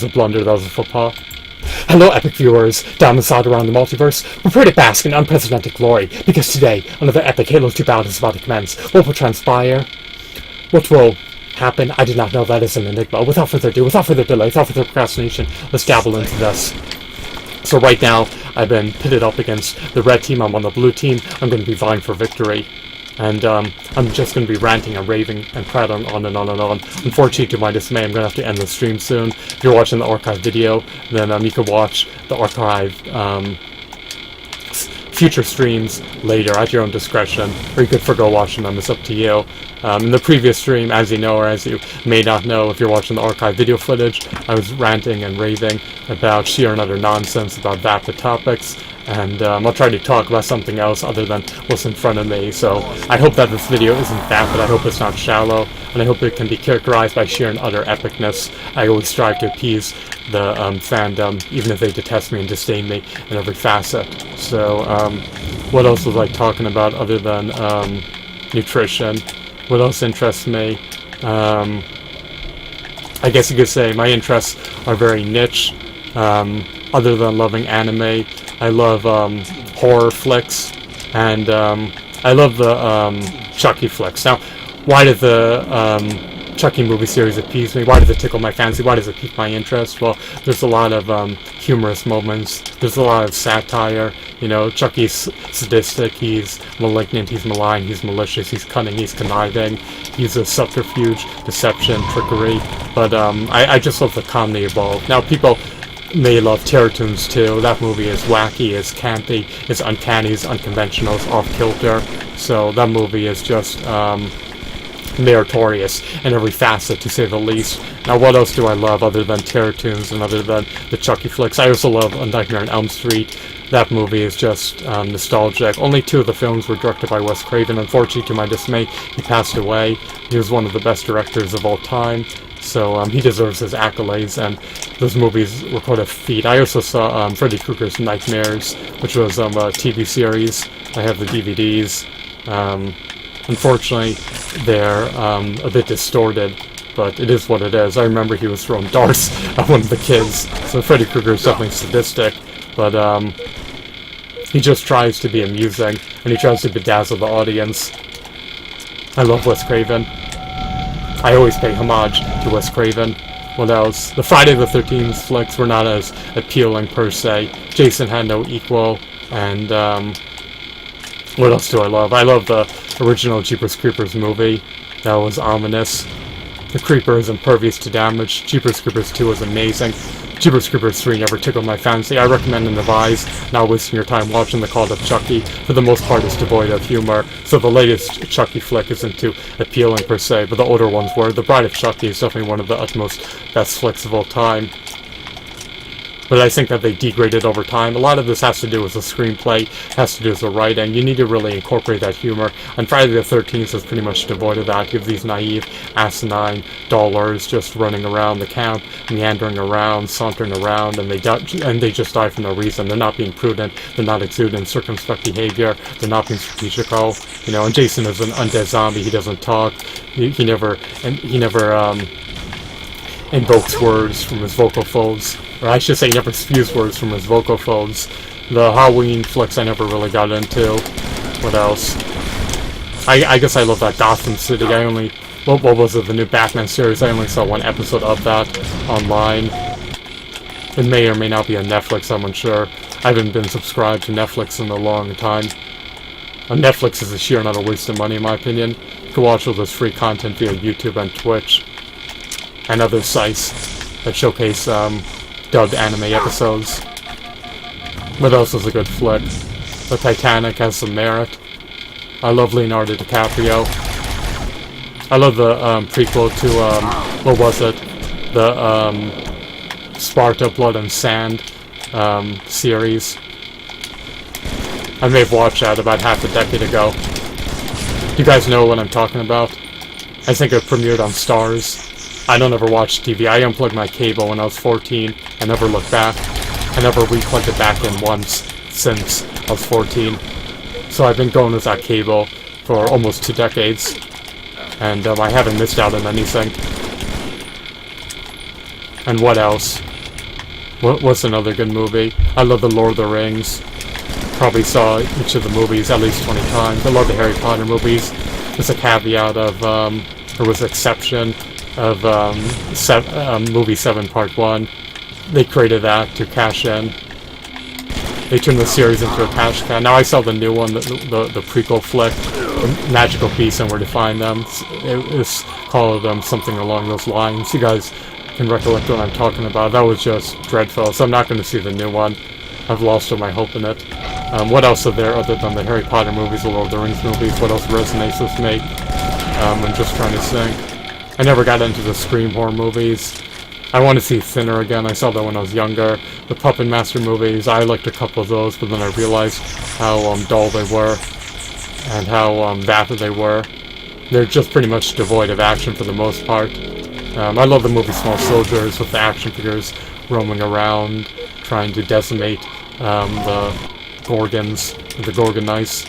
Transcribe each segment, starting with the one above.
was a blunder, that was a faux pas. Hello, epic viewers, down inside around the multiverse. Prepare to bask in unprecedented glory, because today, another epic Halo 2 battle is about to commence. What will transpire? What will happen? I did not know. That is an enigma. Without further ado, without further delay, without further procrastination, let's dabble into this. So right now, I've been pitted up against the red team, I'm on the blue team, I'm going to be vying for victory. And I'm just going to be ranting and raving and prattling on and on and on. Unfortunately, to my dismay, I'm going to have to end the stream soon. If you're watching the archive video, then you can watch the archive future streams later at your own discretion, or you could forgo watching them. It's up to you. In the previous stream, as you know, or as you may not know if you're watching the archive video footage, I was ranting and raving about sheer and utter nonsense about vapid topics, and I'll try to talk about something else other than what's in front of me. So I hope that this video isn't vapid, I hope it's not shallow, and I hope it can be characterized by sheer and utter epicness. I always strive to appease the fandom, even if they detest me and disdain me in every facet. So what else was I talking about other than nutrition? What else interests me? I guess you could say my interests are very niche. Other than loving anime, I love horror flicks, and I love the Chucky flicks. Now, why did the Chucky movie series appease me? Why does it tickle my fancy? Why does it pique my interest? Well, there's a lot of humorous moments. There's a lot of satire. You know, Chucky's sadistic, he's malignant, he's malign, he's malicious, he's cunning, he's conniving. He's a subterfuge, deception, trickery. But I just love the comedy involved. Now, people may love Terrortoons too. That movie is wacky, it's campy, it's uncanny, it's unconventional, it's off-kilter. So that movie is just meritorious in every facet, to say the least. Now, what else do I love other than Terrortoons and other than the Chucky flicks? I also love A Nightmare on Elm Street. That movie is just nostalgic. Only 2 of the films were directed by Wes Craven. Unfortunately, to my dismay, he passed away. He was one of the best directors of all time, so he deserves his accolades, and those movies were quite a feat. I also saw Freddy Krueger's Nightmares, which was a TV series. I have the DVDs. Unfortunately, they're a bit distorted, but it is what it is. I remember he was throwing darts at one of the kids, so Freddy Krueger is definitely sadistic, but he just tries to be amusing, and he tries to bedazzle the audience. I love Wes Craven. I always pay homage to Wes Craven. What else? The Friday the 13th flicks were not as appealing per se. Jason had no equal, and what else do I love? I love the original Jeepers Creepers movie. That was ominous. The Creeper is impervious to damage. Jeepers Creepers 2 was amazing. Jeepers Creepers 3 never tickled my fancy. I recommend an advise not wasting your time watching the Call of Chucky. For the most part, it's devoid of humor, so the latest Chucky flick isn't too appealing per se, but the older ones were. The Bride of Chucky is definitely one of the utmost best flicks of all time. But I think that they degraded over time. A lot of this has to do with the screenplay, has to do with the writing. You need to really incorporate that humor. And Friday the 13th is pretty much devoid of that. You have these naive, asinine dollars just running around the camp, meandering around, sauntering around, and they just die for no reason. They're not being prudent. They're not exuding circumspect behavior. They're not being strategical. You know, and Jason is an undead zombie. He doesn't talk. He never invokes words from his vocal folds. Or I should say, he never spews words from his vocal folds. The Halloween flicks I never really got into. What else? I guess I love that Gotham City. What was it, the new Batman series? I only saw 1 episode of that online. It may or may not be on Netflix, I'm unsure. I haven't been subscribed to Netflix in a long time. Netflix is a sheer and utter waste of money, in my opinion. You can watch all this free content via YouTube and Twitch, and other sites that showcase dubbed anime episodes. What else is a good flick? The Titanic has some merit. I love Leonardo DiCaprio. I love the prequel to, what was it? The Sparta, Blood and Sand series. I may have watched that about half a decade ago. Do you guys know what I'm talking about? I think it premiered on Stars. I don't ever watch TV. I unplugged my cable when I was 14. I never looked back. I never re-plugged it back in once since I was 14. So I've been going with that cable for almost 2 decades. And I haven't missed out on anything. And what else? What's another good movie? I love The Lord of the Rings. Probably saw each of the movies at least 20 times. I love the Harry Potter movies. There's a caveat of, there was an exception of movie 7 Part 1. They created that to cash in. They turned the series into a cash cow. Now I saw the new one, the prequel flick, Magical Beasts and Where to Find Them. It was called something along those lines. You guys can recollect what I'm talking about. That was just dreadful, so I'm not going to see the new one. I've lost all my hope in it. What else are there other than the Harry Potter movies, the Lord of the Rings movies? What else resonates with me? I'm just trying to think. I never got into the Scream horror movies. I want to see Thinner again. I saw that when I was younger. The Puppet Master movies, I liked a couple of those, but then I realized how dull they were and how vapid they were. They're just pretty much devoid of action for the most part. I love the movie Small Soldiers with the action figures roaming around, trying to decimate the Gorgons, the Gorgonites.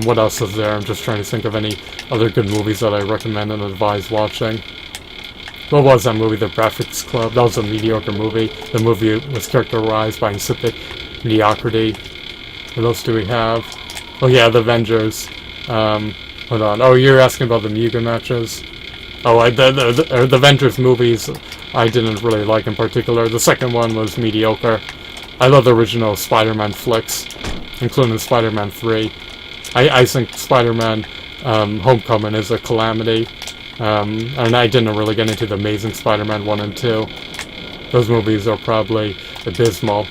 What else is there? I'm just trying to think of any other good movies that I recommend and advise watching. What was that movie? The Breakfast Club? That was a mediocre movie. The movie was characterized by insipid mediocrity. What else do we have? Oh yeah, The Avengers. Hold on. Oh, you're asking about the Mugen matches? Oh, the Avengers movies I didn't really like in particular. The second one was mediocre. I love the original Spider-Man flicks, including Spider-Man 3. I think Spider-Man Homecoming is a calamity. And I didn't really get into the Amazing Spider-Man 1 and 2. Those movies are probably abysmal.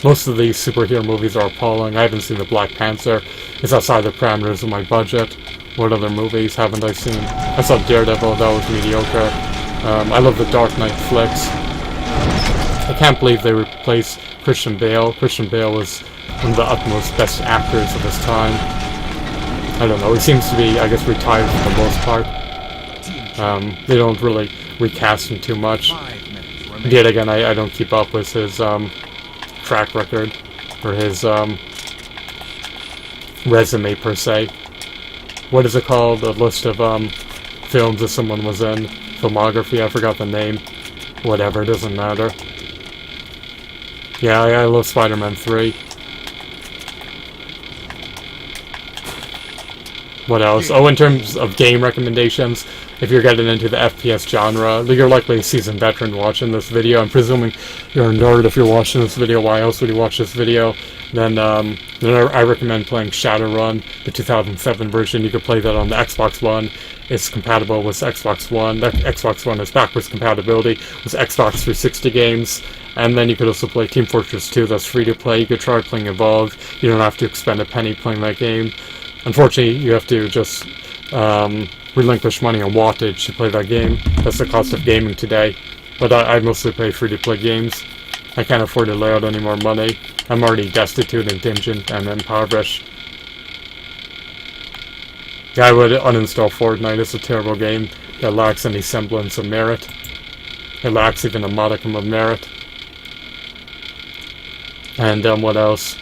Most of these superhero movies are appalling. I haven't seen the Black Panther. It's outside the parameters of my budget. What other movies haven't I seen? I saw Daredevil, that was mediocre. I love the Dark Knight flicks. I can't believe they replaced Christian Bale. Christian Bale was one of the utmost best actors of his time. I don't know, he seems to be, I guess, retired for the most part. They don't really recast him too much. Yet again, I don't keep up with his track record, or his resume per se. What is it called? A list of films that someone was in. Filmography, I forgot the name. Whatever, it doesn't matter. Yeah, I love Spider-Man 3. What else? Oh, in terms of game recommendations, if you're getting into the FPS genre, you're likely a seasoned veteran watching this video. I'm presuming you're a nerd if you're watching this video. Why else would you watch this video? Then I recommend playing Shadowrun, the 2007 version. You could play that on the Xbox One. It's compatible with Xbox One. The Xbox One has backwards compatibility with Xbox 360 games. And then you could also play Team Fortress 2, that's free to play. You could try playing Evolve. You don't have to expend a penny playing that game. Unfortunately, you have to just relinquish money on wattage to play that game. That's the cost of gaming today. But I mostly play free-to-play games. I can't afford to lay out any more money. I'm already destitute, indigent, and impoverished. Yeah, I would uninstall Fortnite. It's a terrible game that lacks any semblance of merit. It lacks even a modicum of merit. And what else?